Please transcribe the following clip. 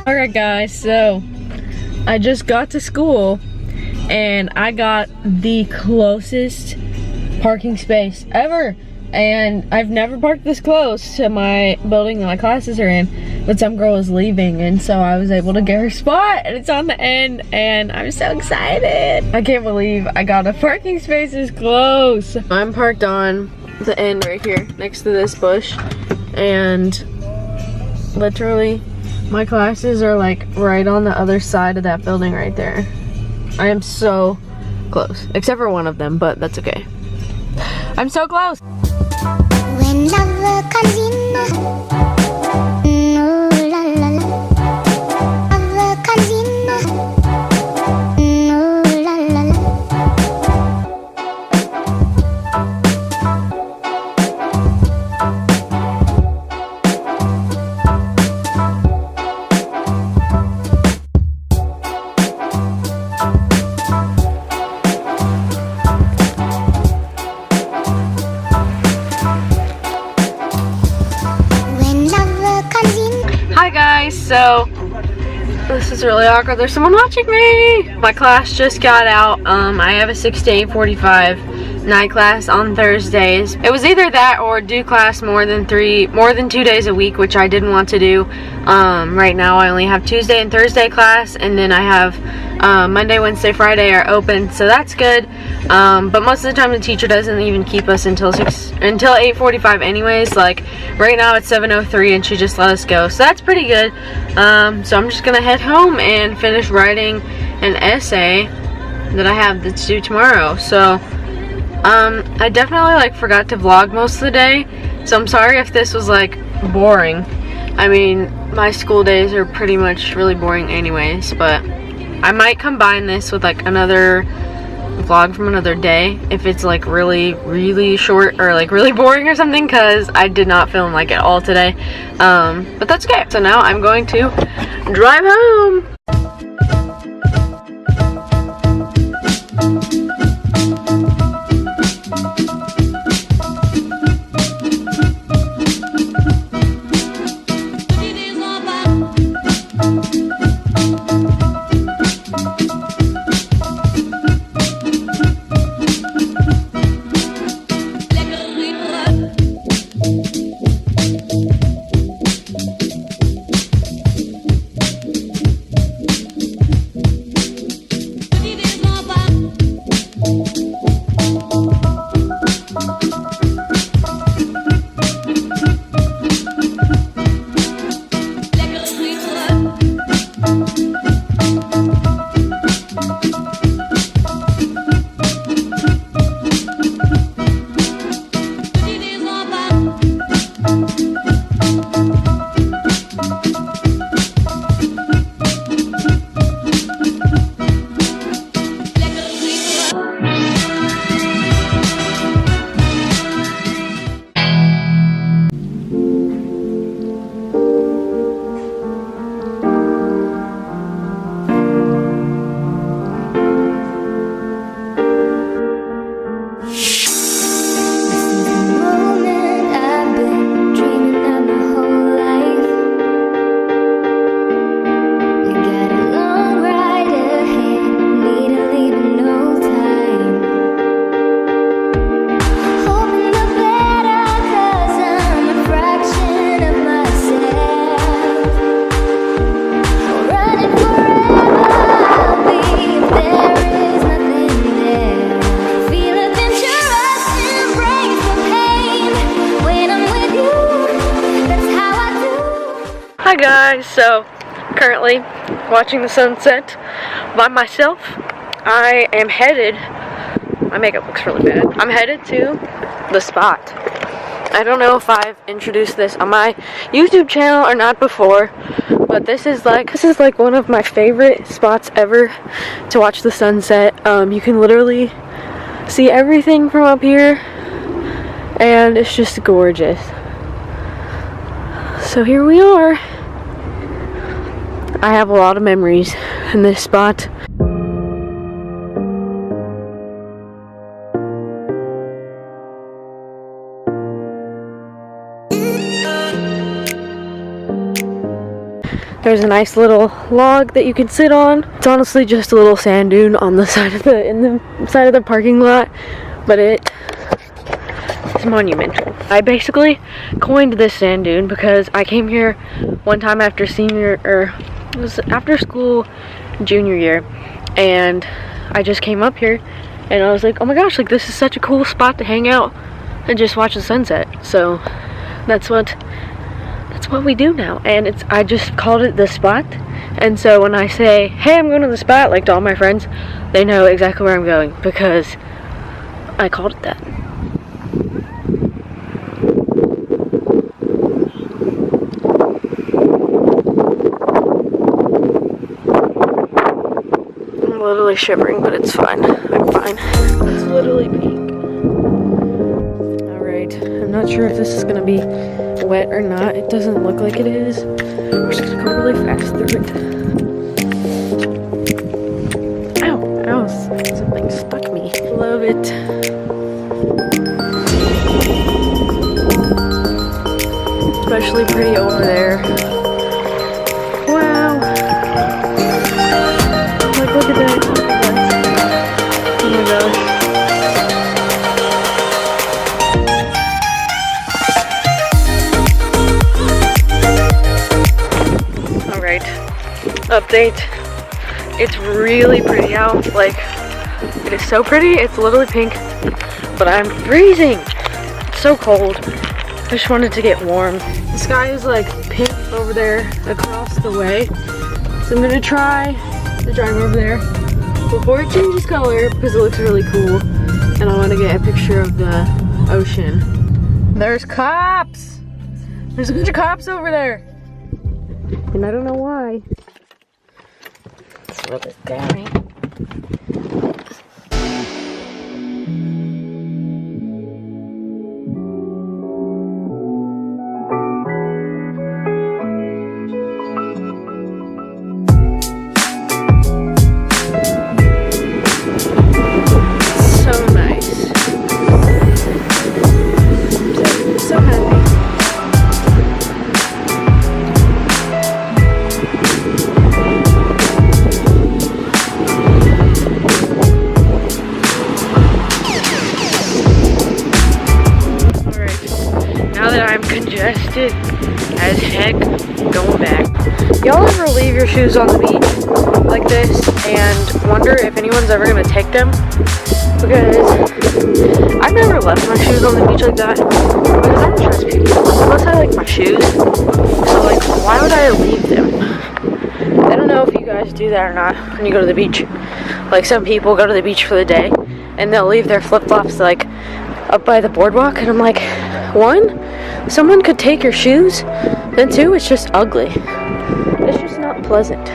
Alright guys, so I just got to school and I got the closest parking space ever, and I've never parked this close to my building that my classes are in, but some girl was leaving and so I was able to get her spot and it's on the end and I'm so excited. I can't believe I got a parking space this close. I'm parked on the end right here next to this bush, and literally my classes are like right on the other side of that building right there. I am so close, except for one of them, but that's okay. I'm so close. When love comes in, oh, la, la, la. Love comes in, oh, la, la, la. So this is really awkward. There's someone watching me. My class just got out. I have a 6 to 8:45 night class on Thursdays. It was either that or do class more than 2 days a week, which I didn't want to do. Right now I only have Tuesday and Thursday class, and then I have Monday, Wednesday, Friday are open, so that's good. But most of the time the teacher doesn't even keep us until 8:45 anyways. Like right now it's 7:03 and she just let us go, so that's pretty good. So I'm just gonna head home and finish writing an essay that I have that's due tomorrow. So I definitely like forgot to vlog most of the day, so I'm sorry if this was like boring. I mean, my school days are pretty much really boring anyways, but I might combine this with like another vlog from another day if it's like really short or like really boring or something, because I did not film like at all today. But that's okay. So now I'm going to drive home. Hi guys, so currently watching the sunset by myself. I am headed, my makeup looks really bad, I'm headed to the spot. I don't know if I've introduced this on my YouTube channel or not before, but this is like one of my favorite spots ever to watch the sunset. You can literally see everything from up here, and it's just gorgeous. So here we are. I have a lot of memories in this spot. There's a nice little log that you can sit on. It's honestly just a little sand dune on the side of the parking lot, but it's monumental. I basically coined this sand dune because I came here one time after it was after school junior year, and I just came up here and I was like, oh my gosh, like this is such a cool spot to hang out and just watch the sunset. So that's what we do now, and I just called it the spot. And so when I say, hey, I'm going to the spot, like to all my friends, they know exactly where I'm going because I called it that. I'm literally shivering, but it's fine. I'm fine. It's literally pink. Alright, I'm not sure if this is going to be wet or not. It doesn't look like it is. We're just gonna go really fast through it. Ow! Ow! Something stuck me. Love it. Especially pretty over there. Wow! Like, look at that. Look at that. Oh my gosh. Update. It's really pretty out. Like, it is so pretty. It's literally pink, but I'm freezing. It's so cold. I just wanted to get warm. The sky is like pink over there across the way, so I'm gonna try to drive over there before it changes color because it looks really cool, and I want to get a picture of the ocean. There's cops. There's a bunch of cops over there, and I don't know why. Rub it down. So nice. So happy. Congested as heck going back. Y'all ever leave your shoes on the beach like this and wonder if anyone's ever gonna take them? Because I've never left my shoes on the beach like that because I don't trust people unless I like my shoes. So like, why would I leave them? I don't know if you guys do that or not when you go to the beach. Like, some people go to the beach for the day and they'll leave their flip-flops like up by the boardwalk, and I'm like, one, someone could take your shoes, then two, it's just ugly. It's just not pleasant.